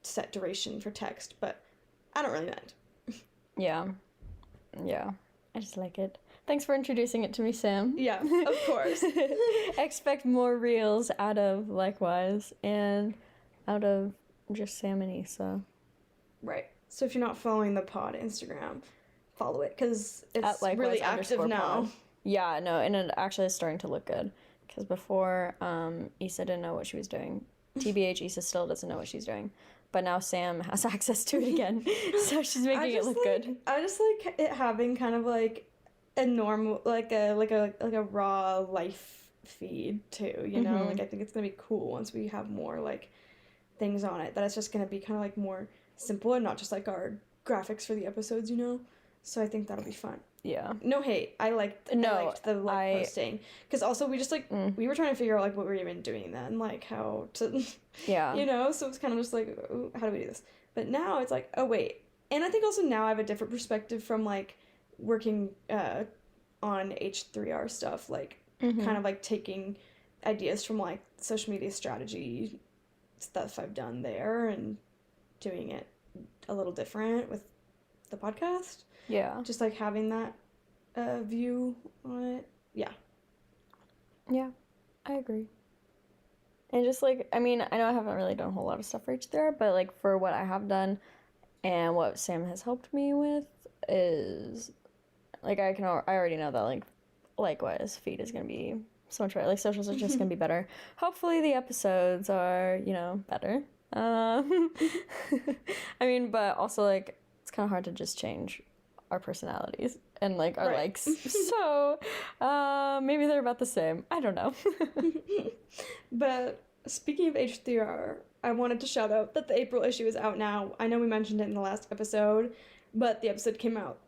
set duration for text, but I don't really mind. Yeah. I just like it. Thanks for introducing it to me, Sam. Yeah, of course. Expect more reels out of Likewise and out of just Sam and Issa. Right. So if you're not following the pod Instagram, follow it because it's really active now. Pod. Yeah, no, and it actually is starting to look good. Because before, Issa didn't know what she was doing. TBH, Issa still doesn't know what she's doing. But now Sam has access to it again. So she's making it look good. I just like it having kind of like a normal, like a raw life feed too, you know? Like I think it's going to be cool once we have more like things on it, that it's just going to be kind of like more simple and not just like our graphics for the episodes, so I think that'll be fun. Yeah, no hate, I liked the posting because also we just like we were trying to figure out like what we were even doing then, like how to so it's kind of just like, oh, how do we do this? But now it's like, oh wait, and I think also now I have a different perspective from like working on H3R stuff, like kind of like taking ideas from like social media strategy stuff I've done there and doing it a little different with the podcast. Yeah. Just like having that view on it. Yeah. Yeah, I agree. And just like, I mean, I know I haven't really done a whole lot of stuff for H3R, but like for what I have done and what Sam has helped me with is like I already know that like likewise feed is gonna be so much better. Like socials are just gonna be better. Hopefully the episodes are, you know, better. I mean, but also like it's kind of hard to just change our personalities and like our likes. So maybe they're about the same. I don't know. But speaking of H3R, I wanted to shout out that the April issue is out now. I know we mentioned it in the last episode, but the episode came out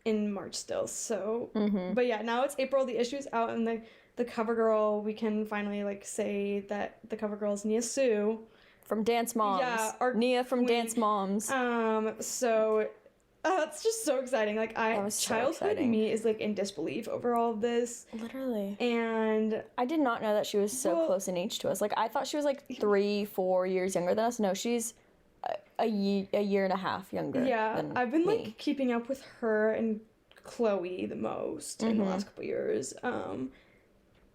in March still. So, but yeah, now it's April. The issue is out, and the cover girl, we can finally like say that the cover girl is Nia Sue from Dance Moms. Yeah, our Nia from queen. Dance Moms. So it's just so exciting. Like childhood me is like in disbelief over all of this. Literally. And I did not know that she was so close in age to us. Like I thought she was like 3-4 years younger than us. No, she's a year and a half younger. Yeah, I've been like keeping up with her and Chloe the most in the last couple years. And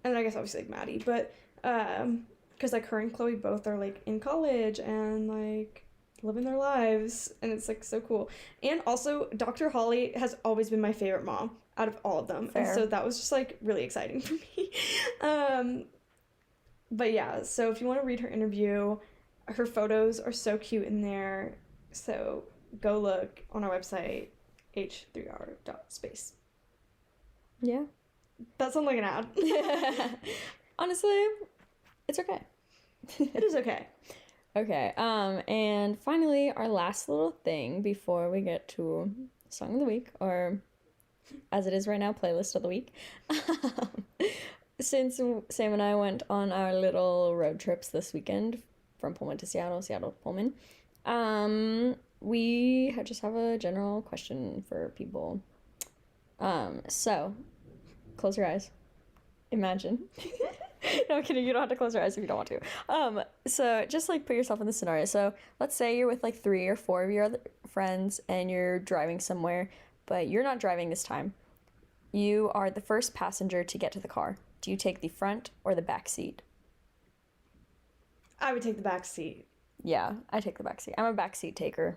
I guess obviously like Maddie, but because like her and Chloe both are like in college and like living their lives, and it's like so cool. And also Dr. Holly has always been my favorite mom out of all of them. Fair. And so that was just like really exciting for me. But yeah, so if you want to read her interview, her photos are so cute in there, so go look on our website h3r.space. Yeah, that sounds like an ad. Honestly, it's okay. It is okay. Okay, and finally, our last little thing before we get to Song of the Week, or as it is right now, Playlist of the Week. Since Sam and I went on our little road trips this weekend from Pullman to Seattle, Seattle to Pullman, we just have a general question for people. So, close your eyes. Imagine. No, I'm kidding. You don't have to close your eyes if you don't want to. So just like put yourself in the scenario. So let's say you're with like 3 or 4 of your other friends and you're driving somewhere, but you're not driving this time. You are the first passenger to get to the car. Do you take the front or the back seat? I would take the back seat. Yeah, I take the back seat. I'm a back seat taker.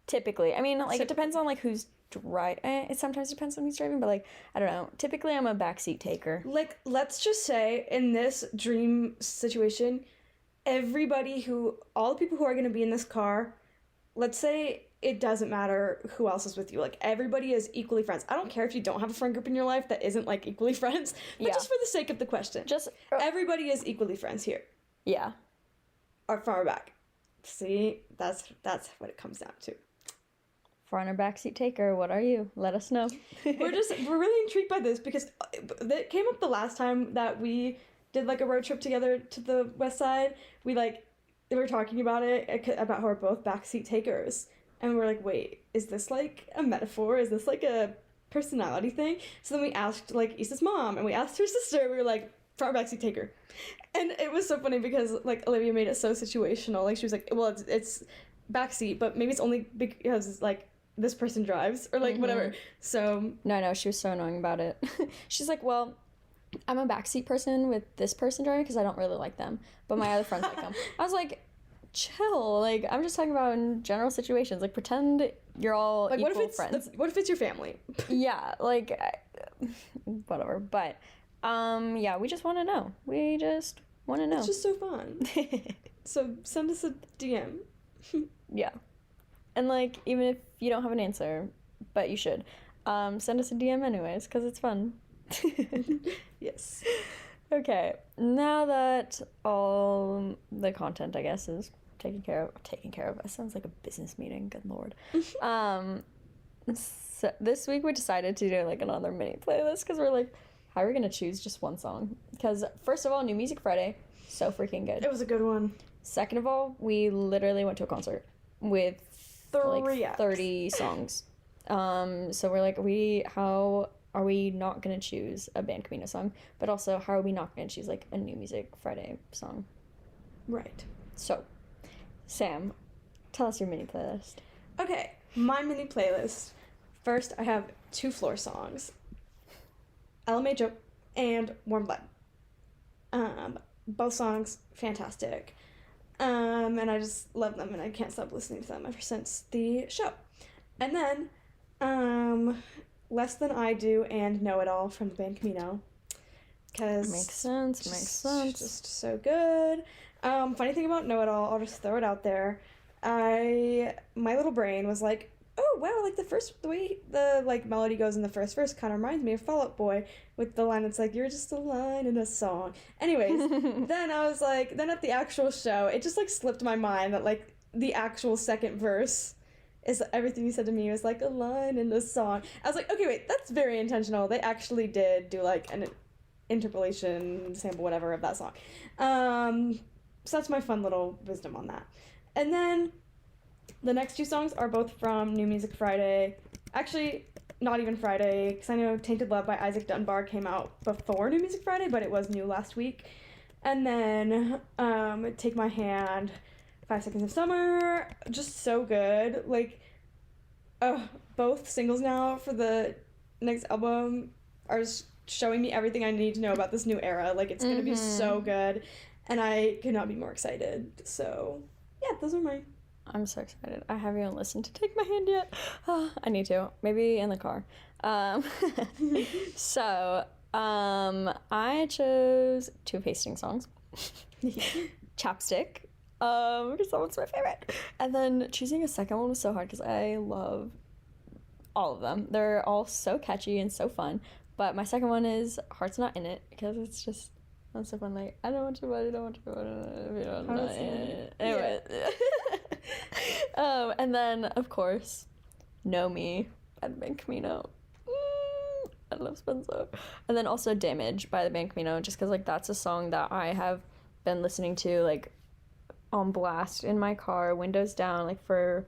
Typically. I mean, like, it depends on like who's driving. It sometimes depends on who's driving, but like, I don't know. Typically, I'm a backseat taker. Like, let's just say in this dream situation, all the people who are going to be in this car, let's say it doesn't matter who else is with you. Like, everybody is equally friends. I don't care if you don't have a friend group in your life that isn't like equally friends, but just for the sake of the question, everybody is equally friends here. Yeah. Or far back. See, that's what it comes down to. Front or backseat taker, what are you? Let us know. We're really intrigued by this because it came up the last time that we did like a road trip together to the west side. We were talking about it, about how we're both backseat takers, and we're like, wait, is this like a metaphor? Is this like a personality thing? So then we asked like Issa's mom, and we asked her sister. We were like, front or backseat taker, and it was so funny because like Olivia made it so situational. Like she was like, well, it's backseat, but maybe it's only because like this person drives or like whatever. So no, she was so annoying about it. She's like, well, I'm a backseat person with this person driving because I don't really like them, but my other friends like them. I was like, chill. Like, I'm just talking about in general situations. Like, pretend you're all like, equal friends. What if it's your family? Yeah, like whatever. But yeah, we just want to know. We just want to know. It's just so fun. So send us a DM. Yeah. And, like, even if you don't have an answer, but you should, send us a DM anyways, because it's fun. Yes. Okay, now that all the content, I guess, is taken care of. That sounds like a business meeting, good lord. So this week we decided to do, like, another mini playlist, because we're like, how are we going to choose just one song? Because, first of all, New Music Friday, so freaking good. It was a good one. Second of all, we literally went to a concert with 30 songs. So we're like, how are we not gonna choose a Band Camino song? But also, how are we not gonna choose like a New Music Friday song? Right. So, Sam, tell us your mini playlist. Okay, my mini playlist. First, I have 2 floor songs. LMAO and Warm Blood. Both songs, fantastic. And I just love them, and I can't stop listening to them ever since the show. And then, Less Than I Do and Know It All from the band Camino. Because Makes sense. Just so good. Funny thing about Know It All, I'll just throw it out there. My little brain was like, oh wow, like the way the like melody goes in the first verse kind of reminds me of Fall Out Boy with the line that's like, you're just a line in a song. Anyways, then I was like, then at the actual show, it just like slipped my mind that like the actual second verse is everything you said to me was like a line in the song. I was like, okay, wait, that's very intentional. They actually did do like an interpolation sample, whatever, of that song. So that's my fun little wisdom on that. And then the next two songs are both from New Music Friday. Actually, not even Friday, because I know Tainted Love by Isaac Dunbar came out before New Music Friday, but it was new last week. And then Take My Hand, 5 Seconds of Summer, just so good. Like, both singles now for the next album are just showing me everything I need to know about this new era. Like, it's gonna be so good, and I could not be more excited. So, yeah, those are mine. I'm so excited. I haven't even listened to Take My Hand yet. I need to. Maybe in the car. So, I chose 2 pasting songs. Chapstick, because that one's my favorite. And then choosing a second one was so hard because I love all of them. They're all so catchy and so fun. But my second one is Heart's Not In It, because it's just, that's so fun. Like, I don't want your body, don't want your body, not in it. Anyway. Yeah. And then, of course, Know Me by the band Camino. I love Spencer. And then also Damage by the band Camino, just because, like, that's a song that I have been listening to, like, on blast in my car, windows down, like, for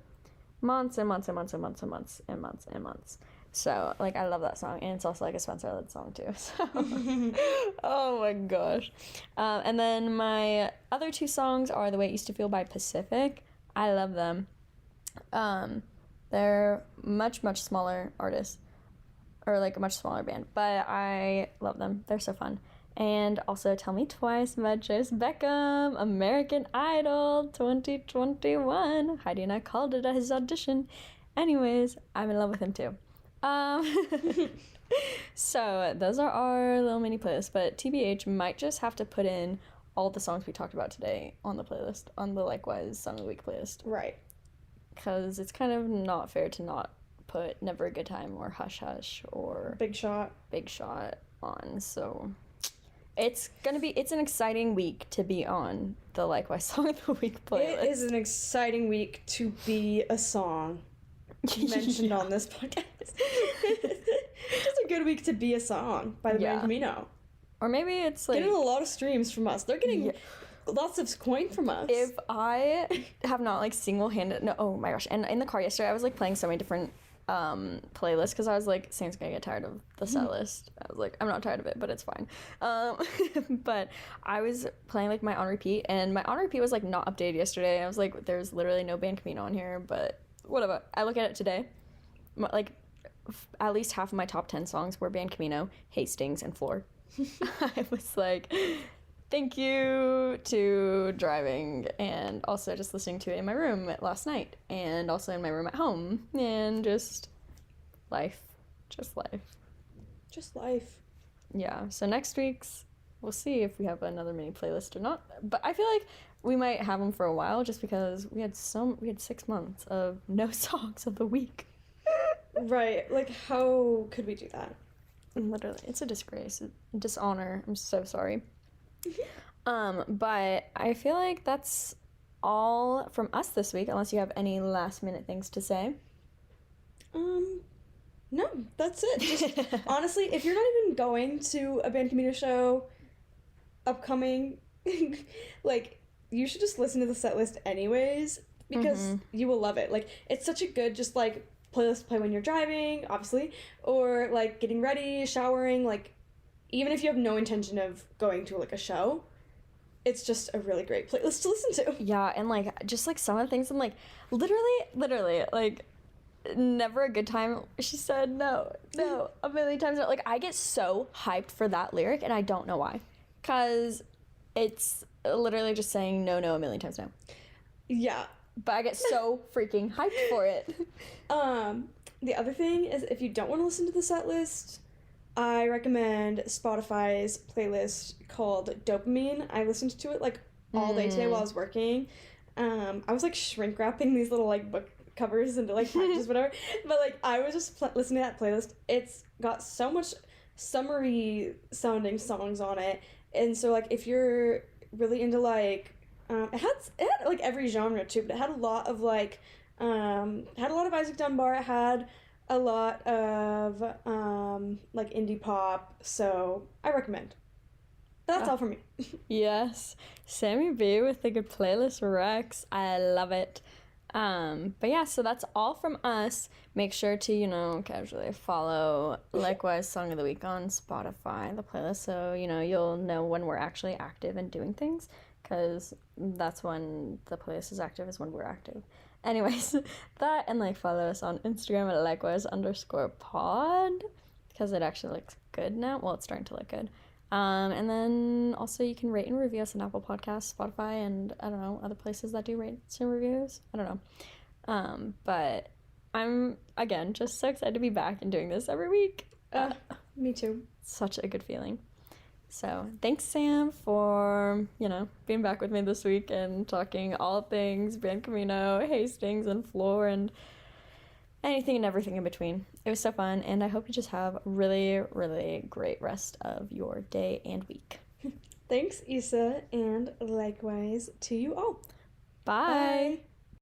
months and months and months and months and months and months and months. So, like, I love that song, and it's also, like, a Spencer-led song, too, so, oh my gosh. And then my other 2 songs are The Way It Used to Feel by Pacific. I love them. They're much, much smaller artists, or, like, a much smaller band, but I love them. They're so fun. And also Tell Me Twice by Chase Beckham, American Idol 2021. Heidi and I called it at his audition. Anyways, I'm in love with him, too. So those are our little mini playlists, but TBH might just have to put in all the songs we talked about today on the playlist, on the Likewise Song of the Week playlist. Right. Because it's kind of not fair to not put Never a Good Time or Hush Hush or Big Shot on. So it's an exciting week to be on the Likewise Song of the Week playlist. It is an exciting week to be a song mentioned on this podcast. Just a good week to be a song by the band Camino. Or maybe it's like getting a lot of streams from us. They're getting lots of coin from us. If I have not like single-handed, oh my gosh! And in the car yesterday, I was like playing so many different playlists because I was like, Sam's gonna get tired of the set list. I was like, I'm not tired of it, but it's fine. But I was playing like my on repeat, and my on repeat was like not updated yesterday. I was like, there's literally no band Camino on here, but whatever. I look at it today, like at least half of my top 10 songs were band Camino, Hastings, and Floor. I was like, thank you to driving and also just listening to it in my room last night and also in my room at home and just life. Yeah, so next week's, we'll see if we have another mini playlist or not, but I feel like we might have them for a while just because we had 6 months of no songs of the week. Right, like how could we do that? Literally, it's a disgrace, a dishonor. I'm so sorry. But I feel like that's all from us this week, unless you have any last minute things to say. No, that's it. Just honestly, if you're not even going to a band Camino show upcoming, like you should just listen to the set list anyways because you will love it. Like it's such a good just like playlist to play when you're driving, obviously, or like getting ready, showering, like even if you have no intention of going to like a show, it's just a really great playlist to listen to. Yeah, and like just like some of the things I'm like literally like Never a Good Time, she said no a million times. Like I get so hyped for that lyric and I don't know why, because it's literally just saying no a million times no. Yeah, but I get so freaking hyped for it. The other thing is, if you don't want to listen to the set list, I recommend Spotify's playlist called Dopamine. I listened to it like all day today while I was working. I was like shrink wrapping these little like book covers into like packages, whatever. But like I was just listening to that playlist. It's got so much summery sounding songs on it, and so like if you're really into like, it had like every genre too, but it had a lot of like, had a lot of Isaac Dunbar. It had a lot of like indie pop, so I recommend. That's all for me. Yes, Sammy B with the good playlist Rex. I love it. But yeah, so that's all from us. Make sure to, casually follow Likewise Song of the Week on Spotify, the playlist, so, you'll know when we're actually active and doing things, because that's when the playlist is active, is when we're active. Anyways, that, and follow us on Instagram at likewise_pod, because it actually looks good now. Well, it's starting to look good. And then also you can rate and review us on Apple Podcasts, Spotify, and I don't know, other places that do rates and reviews. I don't know. But I'm, again, just so excited to be back and doing this every week. Me too. Such a good feeling. So thanks, Sam, for, being back with me this week and talking all things Gran Camino, Hastings, and Floor, and anything and everything in between. It was so fun, and I hope you just have a really, really great rest of your day and week. Thanks, Issa, and likewise to you all. Bye. Bye.